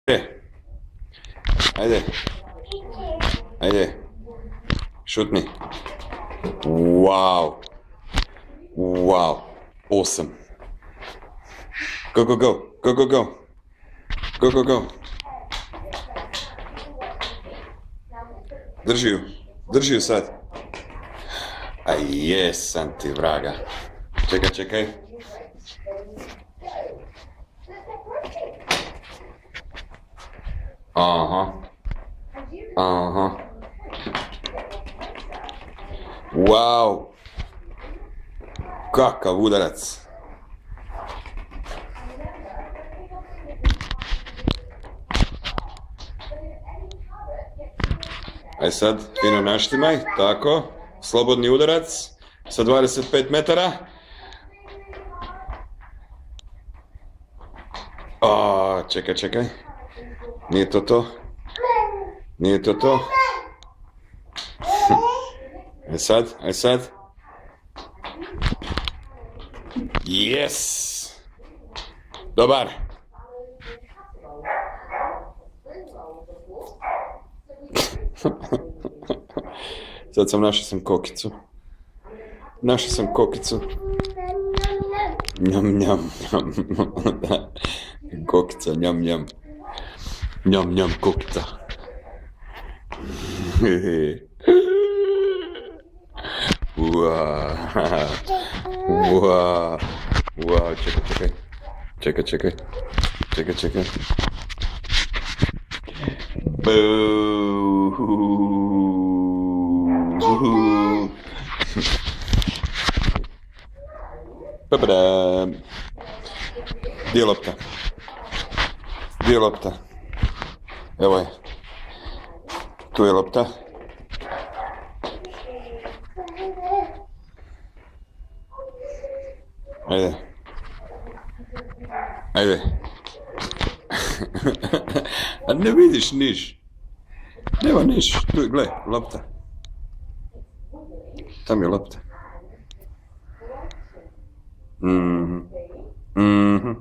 Ajde, ajde, šutni. Wow, wow, awesome. Go, go, go, go, go, go. Go, go, go. Drži ju sad. A jesam ti, vraga. Čekaj, čekaj. Aha. Aha. Wow. Kakav udarac. Aj sad, fino naštimaj, tako. Slobodni udarac sa 25 metara. Čekaj, čekaj. Nije to to. Nije to to. Aj sad, aj sad. Yes! Dobar. Sad našao kokicu. Našao sam kokicu. Njam, njam, njam. Kokica, njam, njam. Njam, njam, kokica. Uaa. Uaa. Uaa, čekaj, čekaj. Čekaj, čekaj. Čekaj, čekaj. Babadam. Gdje je lopta? Gdje je lopta? Evo je. Tu je lopta. Ajde. Ajde. A ne vidiš niš. Nema niš. Tu je, gle, lopta. Tam je lopta. Mhm. Mhm.